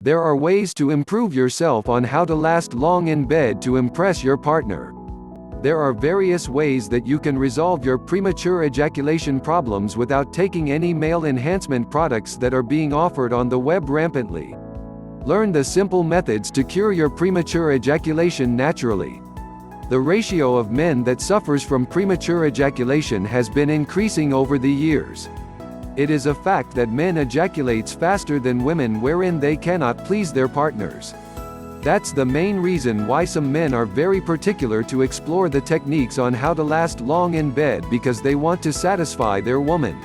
There are ways to improve yourself on how to last long in bed to impress your partner. There are various ways that you can resolve your premature ejaculation problems without taking any male enhancement products that are being offered on the web rampantly. Learn the simple methods to cure your premature ejaculation naturally. The ratio of men that suffers from premature ejaculation has been increasing over the years. It is a fact that men ejaculates faster than women, wherein they cannot please their partners. That's the main reason why some men are very particular to explore the techniques on how to last long in bed, because they want to satisfy their woman.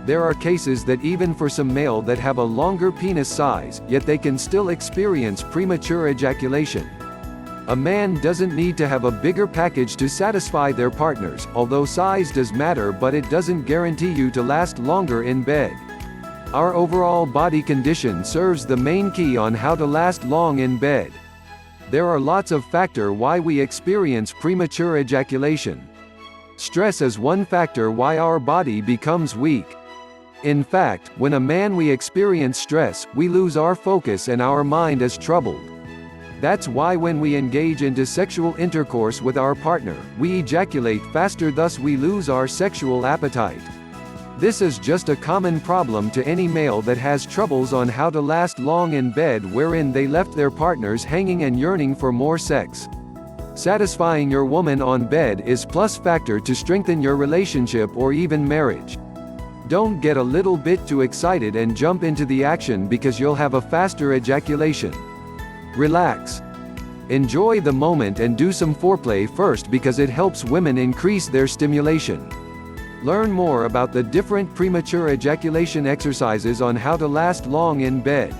There are cases that even for some male that have a longer penis size, yet they can still experience premature ejaculation. A man doesn't need to have a bigger package to satisfy their partners, although size does matter, but it doesn't guarantee you to last longer in bed. Our overall body condition serves the main key on how to last long in bed. There are lots of factors why we experience premature ejaculation. Stress is one factor why our body becomes weak. In fact, when a man we experience stress, we lose our focus and our mind is troubled. That's why when we engage into sexual intercourse with our partner, we ejaculate faster, thus we lose our sexual appetite. This is just a common problem to any male that has troubles on how to last long in bed, wherein they left their partners hanging and yearning for more sex. Satisfying your woman on bed is plus factor to strengthen your relationship or even marriage. Don't get a little bit too excited and jump into the action, because you'll have a faster ejaculation. Relax. Enjoy the moment and do some foreplay first, because it helps women increase their stimulation. Learn more about the different premature ejaculation exercises on how to last long in bed.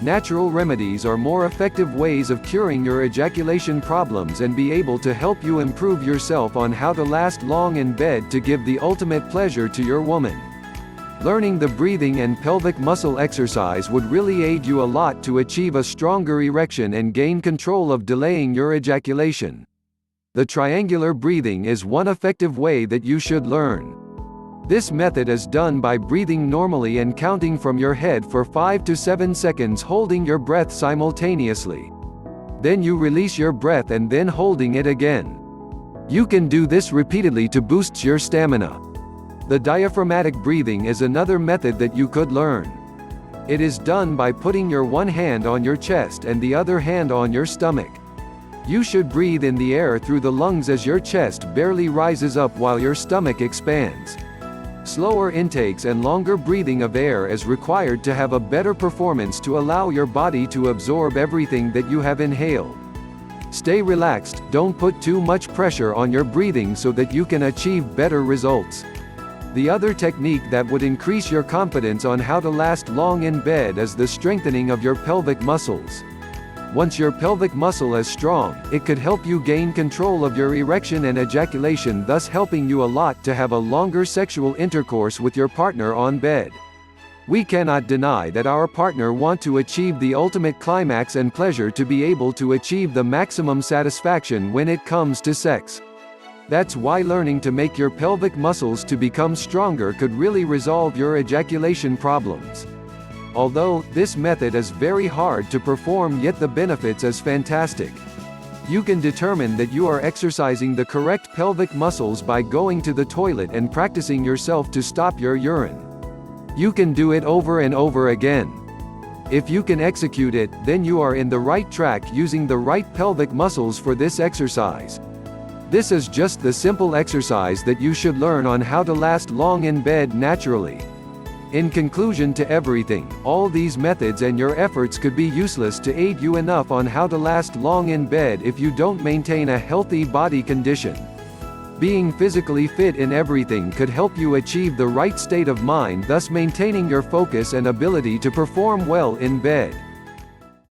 Natural remedies are more effective ways of curing your ejaculation problems and be able to help you improve yourself on how to last long in bed to give the ultimate pleasure to your woman. Learning the breathing and pelvic muscle exercise would really aid you a lot to achieve a stronger erection and gain control of delaying your ejaculation. The triangular breathing is one effective way that you should learn. This method is done by breathing normally and counting from your head for 5 to 7 seconds, holding your breath simultaneously. Then you release your breath and then holding it again. You can do this repeatedly to boost your stamina. The diaphragmatic breathing is another method that you could learn. It is done by putting your one hand on your chest and the other hand on your stomach. You should breathe in the air through the lungs as your chest barely rises up while your stomach expands. Slower intakes and longer breathing of air is required to have a better performance to allow your body to absorb everything that you have inhaled. Stay relaxed, don't put too much pressure on your breathing so that you can achieve better results. The other technique that would increase your confidence on how to last long in bed is the strengthening of your pelvic muscles. Once your pelvic muscle is strong, it could help you gain control of your erection and ejaculation, thus helping you a lot to have a longer sexual intercourse with your partner on bed. We cannot deny that our partner want to achieve the ultimate climax and pleasure to be able to achieve the maximum satisfaction when it comes to sex. That's why learning to make your pelvic muscles to become stronger could really resolve your ejaculation problems. Although this method is very hard to perform, yet the benefits is fantastic. You can determine that you are exercising the correct pelvic muscles by going to the toilet and practicing yourself to stop your urine. You can do it over and over again. If you can execute it, then you are in the right track using the right pelvic muscles for this exercise. This is just the simple exercise that you should learn on how to last long in bed naturally. In conclusion to everything, all these methods and your efforts could be useless to aid you enough on how to last long in bed if you don't maintain a healthy body condition. Being physically fit in everything could help you achieve the right state of mind, thus maintaining your focus and ability to perform well in bed.